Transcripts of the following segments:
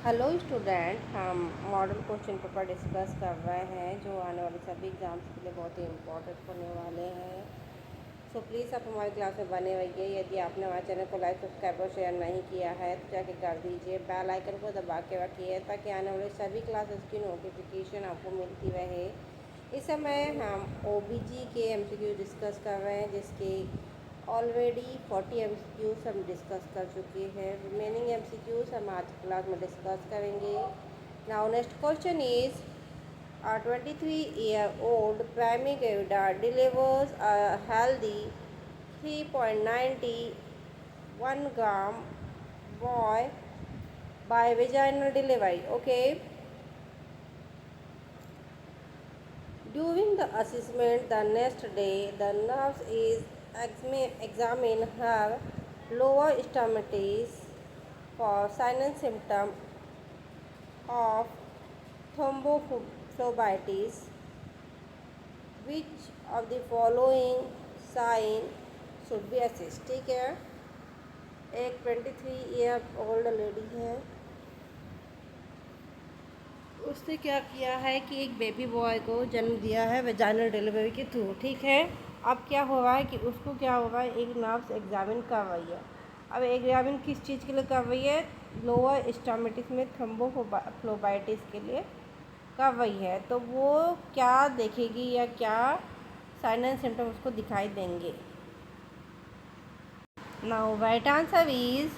Hello student, हम model question paper discuss कर रहे हैं जो आने वाले सभी एग्ज़ाम्स के लिए बहुत ही इम्पोर्टेंट होने वाले हैं। सो प्लीज़ आप हमारी क्लास में बने रहिए। यदि आपने हमारे चैनल को लाइक सब्सक्राइब और शेयर नहीं किया है तो जाके कर दीजिए। बेल आइकन को दबा के रखिए ताकि आने वाले सभी क्लासेस की नोटिफिकेशन आपको मिलती रहे। इस समय हम ओबीजी के एमसीक्यू डिस्कस कर रहे हैं जिसकी ऑलरेडी 40 एमसीक्यूज़ हम डिस्कस कर चुके हैं। रिमेनिंग एमसीक्यूज़ हम आज क्लास में डिस्कस करेंगे। Now next question is a 23-year-old primary Gavida delivers a healthy 3.91 gram boy by vaginal delivery. Okay. During the assessment the next day, the nurse is examine her lower extremities for signs and symptoms of thrombophlebitis. Which of the following sign should be assessed? ठीक है, एक 23-year-old lady है, उसने क्या किया है कि एक बेबी बॉय को जन्म दिया है वेजाइनल डिलीवरी के थ्रू। ठीक है, अब क्या हो रहा है कि उसको क्या हो रहा है, एक नर्स एग्जामिन कर रही है। अब एग्जामिन किस चीज़ के लिए कर रही है? लोअर एक्सट्रीमिटीज में थ्रोम्बोफ्लेबिटिस के लिए कर रही है। तो वो क्या देखेगी या क्या साइन एंड सिम्टम उसको दिखाई देंगे? Now right answer is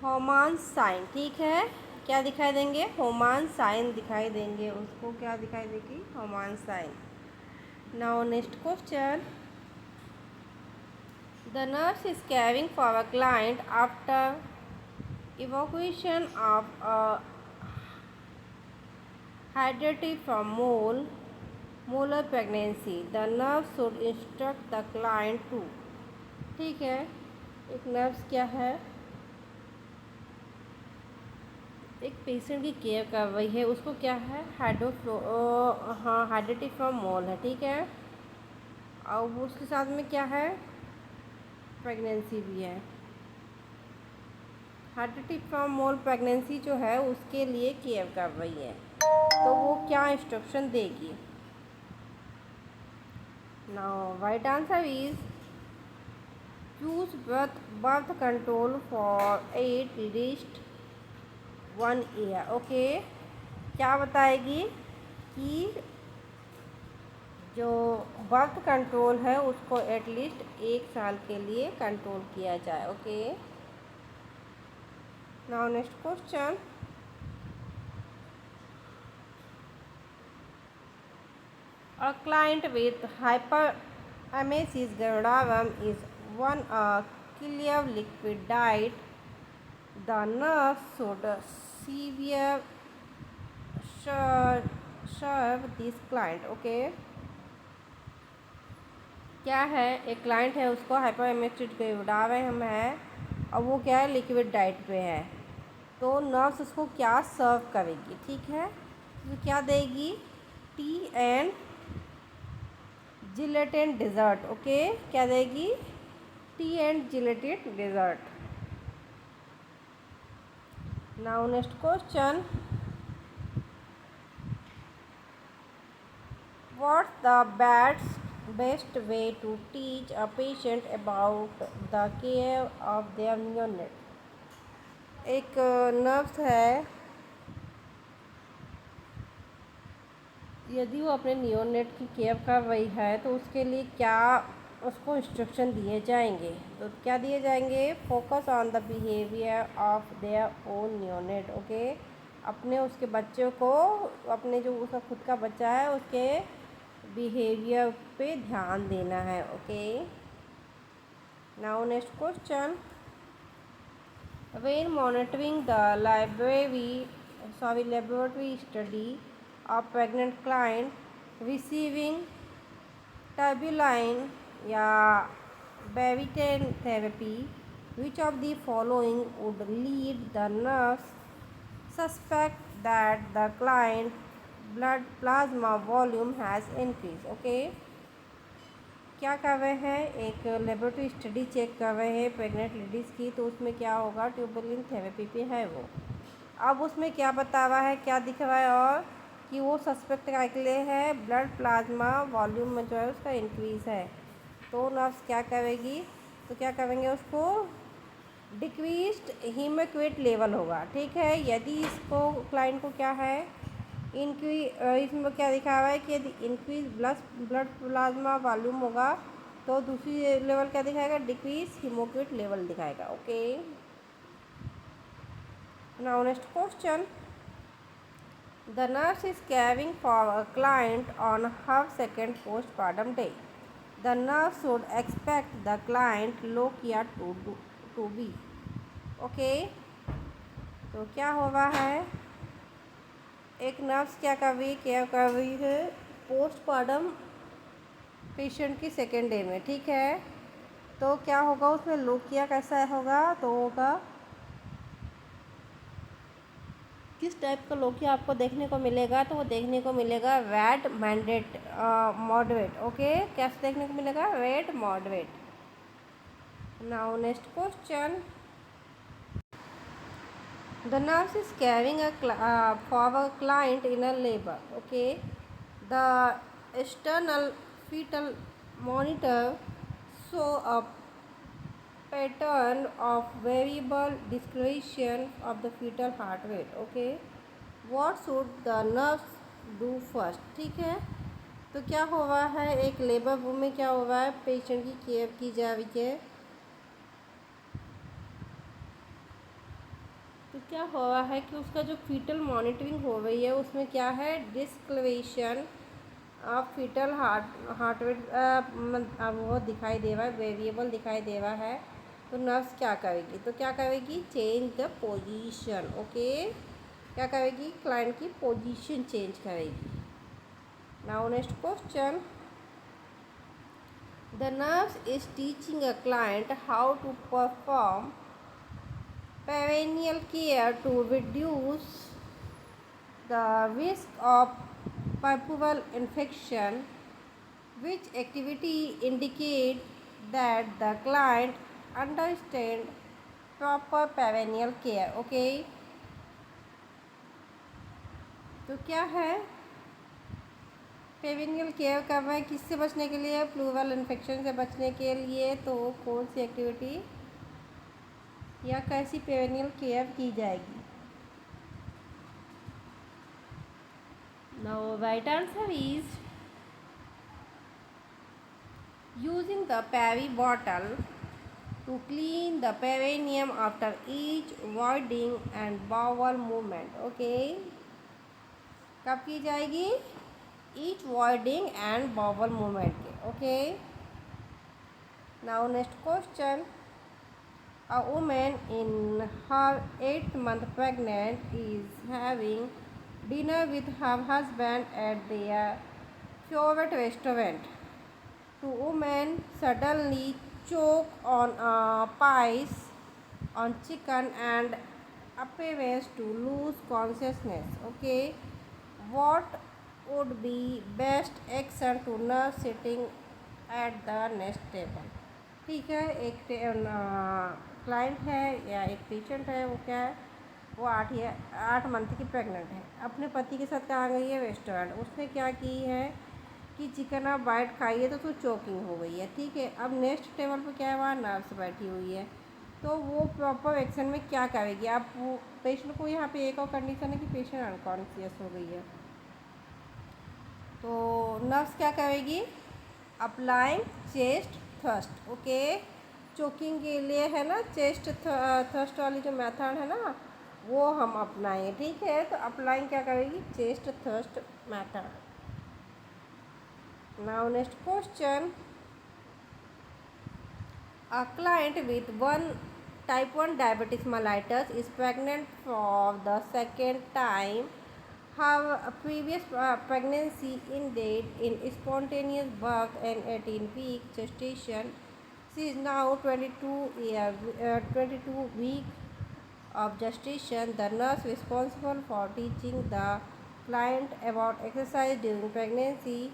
Homans sign. ठीक है, क्या दिखाई देंगे? होमान साइन दिखाई देंगे उसको। क्या दिखाई देगी? Homans sign. Now next question, the nurse is caring for a client after evacuation of a hydrated from molar pregnancy. The nurse should instruct the client to। ठीक है, एक नर्स क्या है, एक पेशेंट की केयर कर रही है। उसको क्या है, हाइड्रेटिक फ्रॉम मोल है। ठीक है, और वो उसके साथ में क्या है, प्रेगनेंसी भी है। हाइड्रेटिक फ्रॉम मोल प्रेगनेंसी जो है उसके लिए केयर कर रही है, तो वो क्या इंस्ट्रक्शन देगी? Now right answer is choose birth control for at reached 1 year. Okay, क्या बताएगी कि जो बर्थ कंट्रोल है उसको एटलीस्ट 1 साल के लिए कंट्रोल किया जाए। Okay, now next question, a client with hyperemesis gravidarum is on a clear liquid diet. The nurse should severe serve this client. Okay, क्या है, एक क्लाइंट है उसको हाइपरएमेसिस ग्रेविडारम है और वो क्या है, लिक्विड डाइट पे है। तो नर्स उसको क्या सर्व करेगी? ठीक है, तो क्या देगी? Tea and gelatin dessert. Okay, क्या देगी? Tea and gelatin dessert. Now next question, what's the best way to teach a patient about the care of their neonate. एक नर्स है, यदि वो अपने नियोनेट की केयर कर रही है तो उसके लिए क्या उसको इंस्ट्रक्शन दिए जाएंगे? तो क्या दिए जाएंगे? Focus on the behaviour of their own neonate. Okay, अपने उसके बच्चों को, अपने जो उसका खुद का बच्चा है उसके बिहेवियर पे ध्यान देना है। Okay, now next question, when monitoring the laboratory study of pregnant client receiving tubuline या Bavitin therapy, which of the following would lead the nurse suspect that the client blood plasma volume has increased? Okay, क्या कर रहे हैं, एक laboratory study check कर रहे हैं pregnant ladies की। तो उसमें क्या होगा, ट्यूबुलिन थेरेपी पे है वो। अब उसमें क्या बता रहा है, क्या दिख रहा है, और कि वो सस्पेक्ट के लिए है ब्लड प्लाज्मा वॉल्यूम में जो है उसका इंक्रीज़ है। तो नर्स क्या करेगी, तो क्या करेंगे, उसको डिक्रीज्ड हीमोक्रेट लेवल होगा, ठीक है। यदि इसको क्लाइंट को क्या है, इसमें क्या दिखा हुआ है कि यदि इंक्रीज ब्लड प्लाज्मा वॉल्यूम होगा तो दूसरी लेवल क्या दिखाएगा, डिक्रीज हीमोक्रेट लेवल दिखाएगा। Okay, now next question, the nurse is caring for a client on her second postpartum day. The nurse should expect the client lokia to be. Okay, तो क्या हो रहा है, एक नर्स क्या कर रही, केयर कर रही है पोस्टपार्टम पेशेंट की सेकेंड डे में, ठीक है। तो क्या होगा, उसमें लोकिया कैसा होगा, तो होगा किस टाइप का लोकिया आपको देखने को मिलेगा, तो वो देखने को मिलेगा रेड मैंडेट मॉडरेट। ओके, कैसे देखने को मिलेगा, red moderate. Now next question, the nurse is carrying for a client in a labor. Okay, the external fetal monitor show a pattern of variable discretion of the fetal heart rate. Okay, what should the nurse do first? ठीक है, तो क्या हो रहा है, एक labour room में क्या हो रहा है, पेशेंट की केयर की जा रही है। तो क्या हो रहा है कि उसका जो फीटल मॉनिटरिंग हो रही है उसमें क्या है, डिस्क्लेवेशन ऑफ फीटल हार्ट रेट वो दिखाई दे रहा है, वेरिएबल दिखाई दे रहा है। तो नर्स क्या करेगी, तो क्या करेगी, चेंज द पोजीशन। ओके, क्या करेगी, क्लाइंट की पोजीशन चेंज करेगी। Now next question, the nurse is teaching a client how to perform perennial care to reduce the risk of purple infection, which activity indicate that the client understand proper perennial care. Okay, तो क्या है, perennial care कर रहे हैं किससे बचने के लिए, प्लूरल इन्फेक्शन से बचने के लिए। तो कौन सी एक्टिविटी या कैसी पेरेनियल केयर की जाएगी। Now right answer is using the peri bottle to clean the perineum after each voiding and bowel movement. Okay, कब की जाएगी, each voiding and bowel movement के। Okay, now next question, a woman in her 8th month pregnant is having dinner with her husband at their favorite restaurant. Two women suddenly choke on pies on chicken and appears to lose consciousness. Okay, what would be best action to nurse sitting at the next table? ठीक है, एक client है या एक patient है, वो क्या है, वो 8 मंथ की प्रेग्नेंट है, अपने पति के साथ कहाँ गई है, रेस्टोरेंट। उसने क्या की है कि चिकन आप बाइट खाई है तो उसको चोकिंग हो गई है, ठीक है। अब नेक्स्ट टेबल पर क्या है, वहाँ नर्स बैठी हुई है। तो वो प्रॉपर एक्शन में क्या करेगी, आप वो पेशेंट को, यहाँ पे एक और कंडीशन है कि पेशेंट अनकॉन्शियस हो गई है, तो नर्स क्या करेगी, applying chest thrust. Okay, choking के लिए है ना, चेस्ट थ्रस्ट वाली जो मेथड है ना, वो हम अपनाएंगे, ठीक है। तो अप्लाइंग क्या करेगी, chest thrust method. Now next question, a client with type 1 diabetes mellitus is pregnant for the second time. Her previous pregnancy ended in spontaneous birth and 18-week gestation. She is now 22 weeks of gestation. The nurse responsible for teaching the client about exercise during pregnancy,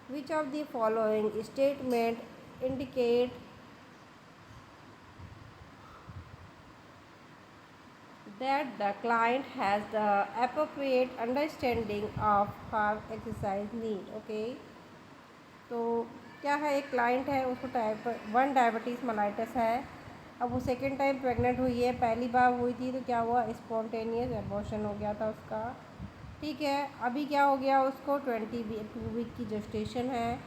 which of the following statement indicate that the client has the appropriate understanding of her exercise need. Okay, तो क्या है, एक client है, उसको type 1 diabetes mellitus है। अब वो second time pregnant हुई है, पहली बार हुई थी तो क्या हुआ, स्पॉन्टेनियस एबॉर्शन हो गया था उसका। ठीक है, अभी क्या हो गया, उसको 22 वीक की जेस्टेशन है।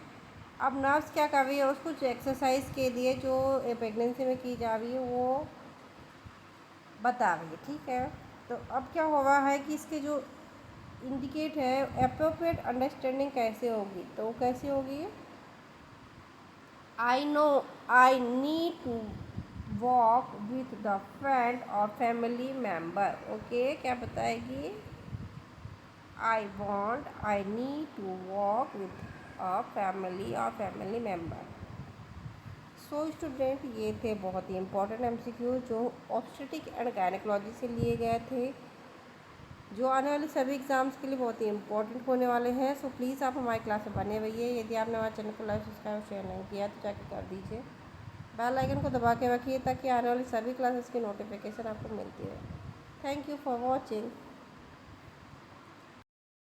अब नर्स क्या कर रही है, उसको जो एक्सरसाइज के लिए जो प्रेगनेंसी में की जा रही है वो बता रही है। ठीक है, तो अब क्या हो रहा है कि इसके जो इंडिकेट है अप्रोप्रिएट अंडरस्टैंडिंग कैसे होगी, तो वो कैसे होगी, I know I need to walk with the friend और फैमिली मेम्बर। ओके, क्या बताएगी, I want I need to walk with a family और फैमिली मेम्बर। सो स्टूडेंट, ये थे बहुत ही इंपॉर्टेंट एमसीक्यू जो ऑब्स्टेट्रिक एंड गायनेकोलॉजी से लिए गए थे, जो आने वाले सभी एग्ज़ाम्स के लिए बहुत ही इंपॉर्टेंट होने वाले हैं। सो प्लीज़ आप हमारी क्लास में बने रहिए। यदि आपने हमारे चैनल को लाइक सब्सक्राइब शेयर नहीं किया तो जाके कर दीजिए। बेल आइकन को दबा के रखिए ताकि आने वाली सभी क्लासेस की नोटिफिकेशन आपको मिलती रहे। Thank you for watching.